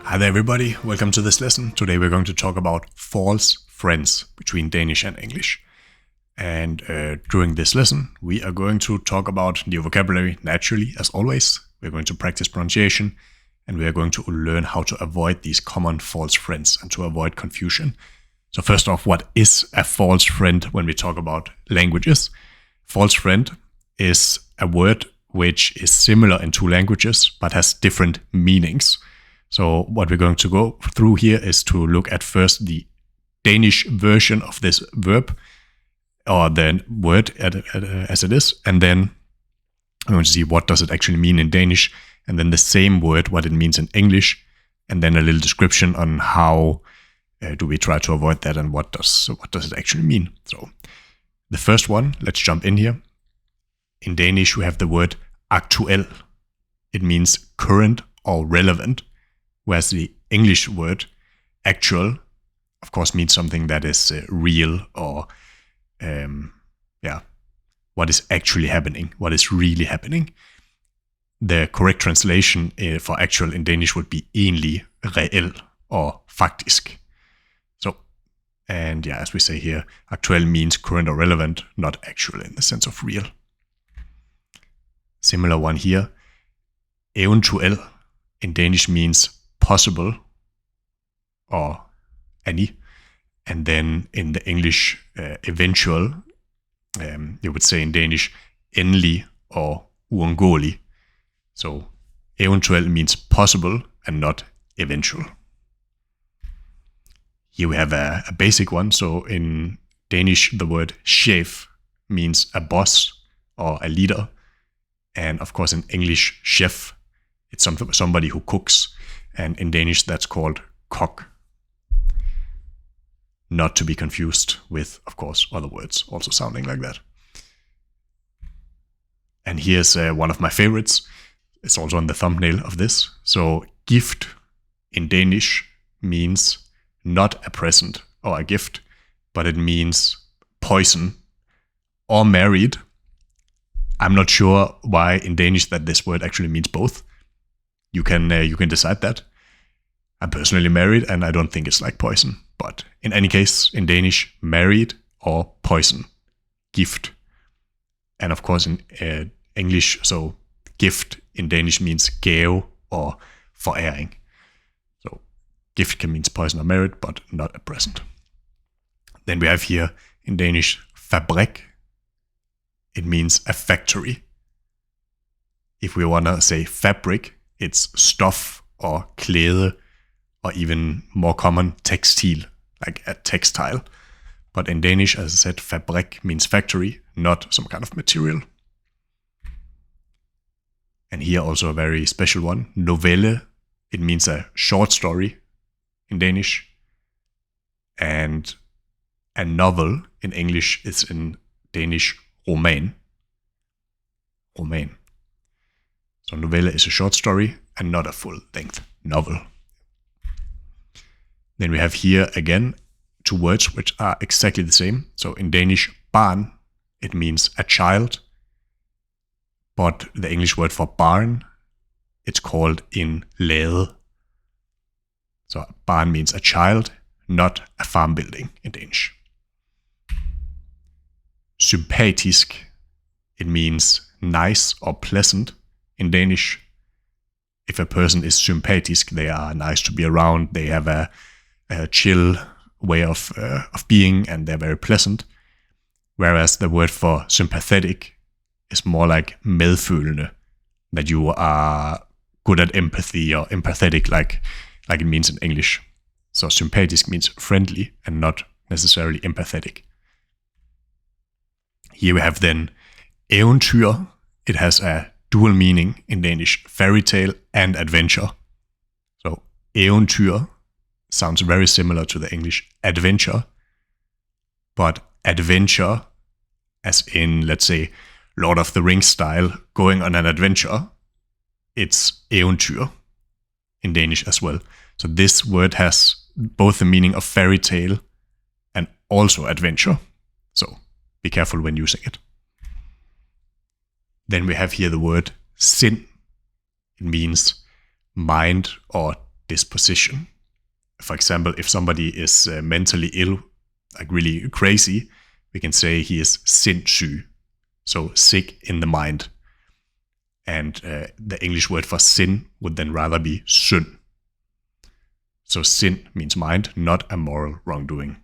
Hi there everybody, welcome to this lesson. Today we're going to talk about false friends between Danish and English. And during this lesson we are going to talk about new vocabulary naturally, as always. We're going to practice pronunciation and we are going to learn how to avoid these common false friends and to avoid confusion. So first off, what is a false friend when we talk about languages? False friend is a word which is similar in two languages but has different meanings. So what we're going to go through here is to look at first the Danish version of this verb, or the word as it is, and then I'm going to see what does it actually mean in Danish, and then the same word, what it means in English, and then a little description on how do we try to avoid that and what does it actually mean. So the first one, let's jump in here. In Danish we have the word aktuel. It means current or relevant. Whereas the English word actual, of course, means something that is real or, what is actually happening, what is really happening. The correct translation for actual in Danish would be egentlig, reel, or faktisk. So, and yeah, as we say here, aktuel means current or relevant, not actual in the sense of real. Similar one here, eventuel in Danish means possible or any, and then in the English eventual, you would say in Danish endelig or uundgåelig. So eventuel means possible and not eventual. Here we have a basic one. So in Danish the word chef means a boss or a leader, and of course in English chef, it's somebody who cooks. And in Danish, that's called kok. Not to be confused with, of course, other words also sounding like that. And here's one of my favorites. It's also on the thumbnail of this. So gift in Danish means not a present or a gift, but it means poison or married. I'm not sure why in Danish that this word actually means both. You can decide that. I'm personally married and I don't think it's like poison. But in any case, in Danish, married or poison, gift. And of course in English, so gift in Danish means gave or foræring. So gift can mean poison or married, but not a present. Then we have here in Danish, fabrik. It means a factory. If we want to say fabric, it's stuff or klæde, or even more common, textile, like a textile. But in Danish, as I said, fabrik means factory, not some kind of material. And here also a very special one, novelle. It means a short story in Danish. And a novel in English is in Danish roman. Roman. So novelle is a short story and not a full-length novel. Then we have here again two words which are exactly the same. So in Danish, barn, it means a child. But the English word for barn, it's called en lade. So barn means a child, not a farm building in Danish. Sympatisk, it means nice or pleasant in Danish. If a person is sympatisk, they are nice to be around, they have a chill way of being, and they're very pleasant. Whereas the word for sympathetic is more like medfølende, that you are good at empathy or empathetic, like it means in English. So sympatisk means friendly and not necessarily empathetic. Here we have then eventyr. It has a dual meaning in Danish, fairy tale and adventure. So eventyr sounds very similar to the English adventure, but adventure, as in, let's say, Lord of the Rings style, going on an adventure, it's eventyr in Danish as well. So this word has both the meaning of fairy tale and also adventure. So be careful when using it. Then we have here the word sind. It means mind or disposition. For example, if somebody is mentally ill, like really crazy, we can say he is sindssyg, so sick in the mind. And the English word for sin would then rather be synd. So sin means mind, not a moral wrongdoing.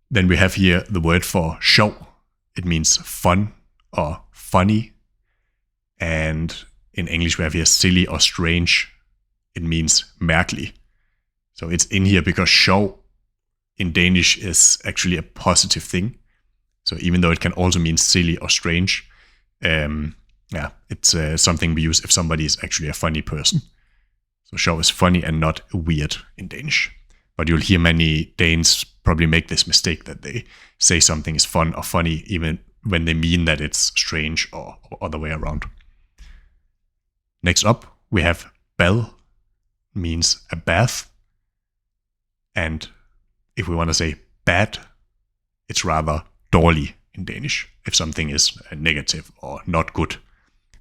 Then we have here the word for sjov. It means fun or funny. And in English we have here silly or strange. It means mærkelig. So it's in here because sjov in Danish is actually a positive thing. So even though it can also mean silly or strange, it's something we use if somebody is actually a funny person. So sjov is funny and not weird in Danish. But you'll hear many Danes probably make this mistake that they say something is fun or funny even when they mean that it's strange or other way around. Next up, we have bad, means a bath. And if we want to say bad, it's rather dårlig in Danish, if something is negative or not good.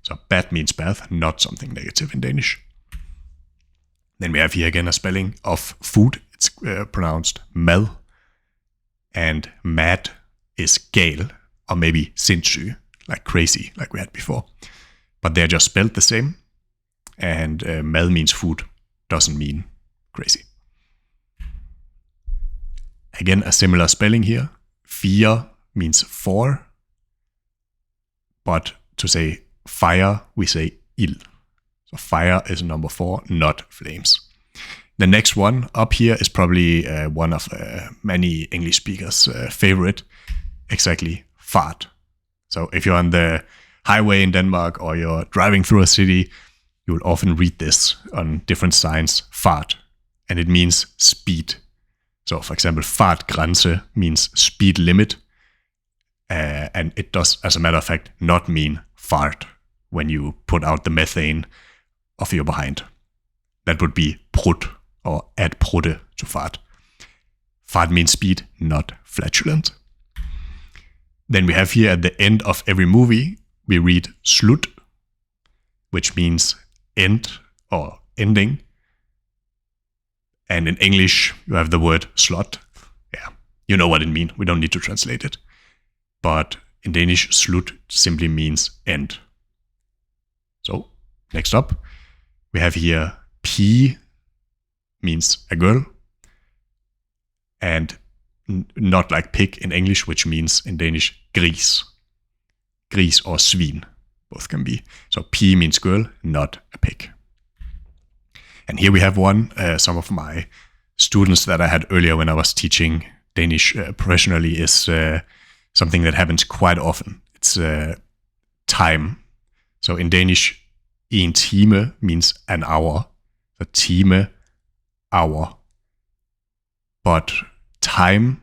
So bad means bath, not something negative in Danish. Then we have here again a spelling of food. It's pronounced mad. And mad is gal, or maybe sindssyg, like crazy, like we had before. But they're just spelled the same. And mad means food, doesn't mean crazy. Again, a similar spelling here. Fire means four. But to say fire, we say ild. So fire is number 4, not flames. The next one up here is probably one of many English speakers' favorite. Exactly, fart. So if you're on the highway in Denmark or you're driving through a city, you will often read this on different signs, fart. And it means speed. So for example, fartgrænse means speed limit. And it does, as a matter of fact, not mean fart when you put out the methane of your behind. That would be prut, or at prutte, to fart. Fart means speed, not flatulent. Then we have here at the end of every movie, we read slut, which means end or ending. And in English, you have the word slut. Yeah, you know what it means. We don't need to translate it. But in Danish, slut simply means end. So, next up, we have here pige means a girl. And not like pig in English, which means in Danish gris. Gris or svin, both can be. So pige means girl, not a pig. And here we have one, some of my students that I had earlier when I was teaching Danish professionally is something that happens quite often. It's time. So in Danish, en time means an hour. So time, hour. But time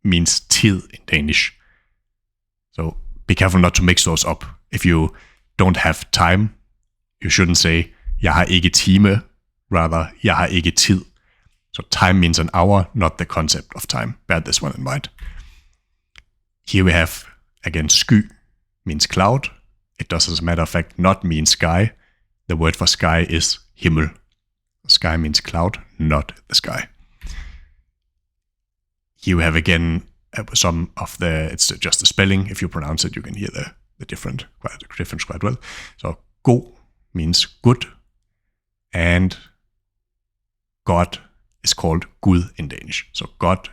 means tid in Danish. So be careful not to mix those up. If you don't have time, you shouldn't say, jeg har ikke time, rather, jeg har ikke tid. So time means an hour, not the concept of time. Bear this one in mind. Here we have, again, sky means cloud. It does, as a matter of fact, not mean sky. The word for sky is himmel. Sky means cloud, not the sky. Here we have again some of the, it's just the spelling. If you pronounce it, you can hear the difference quite well. So god means good, and God is called Gud in Danish. So God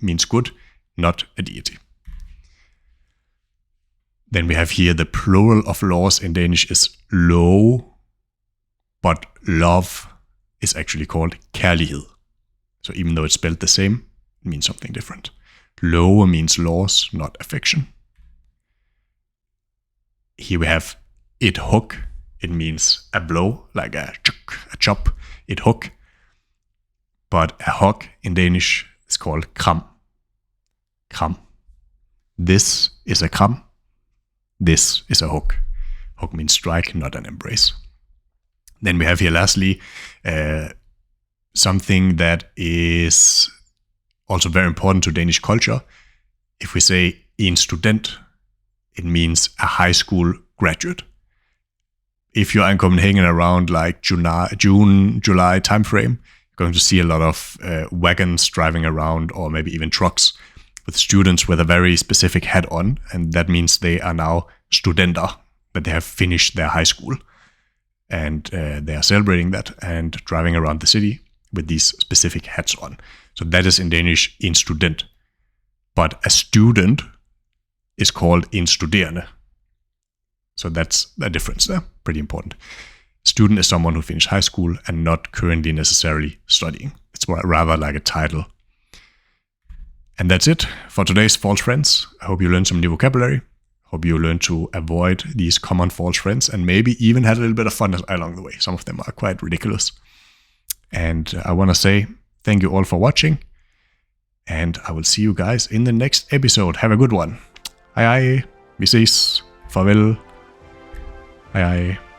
means good, not a deity. Then we have here the plural of laws in Danish is love, but love is actually called kærlighed. So even though it's spelled the same, it means something different. Love means laws, not affection. Here we have et hug. It means a blow, like a chop, et hug. But a hug in Danish is called kram. Kram. This is a kram. This is a hug. Hug means strike, not an embrace. Then we have here lastly something that is also very important to Danish culture. If we say en student, it means a high school graduate. if you're in Copenhagen around like June, July timeframe, you're going to see a lot of wagons driving around, or maybe even trucks with students with a very specific hat on. And that means they are now studenter, that they have finished their high school. And they are celebrating that and driving around the city with these specific hats on. So that is in Danish en student. But a student is called en studerende. So that's a difference there, pretty important. Student is someone who finished high school and not currently necessarily studying. It's rather like a title. And that's it for today's false friends. I hope you learned some new vocabulary. Hope you learned to avoid these common false friends and maybe even had a little bit of fun along the way. Some of them are quite ridiculous. And I want to say thank you all for watching. And I will see you guys in the next episode. Have a good one. Hej hej. Vi ses. Farvel. Hej hej.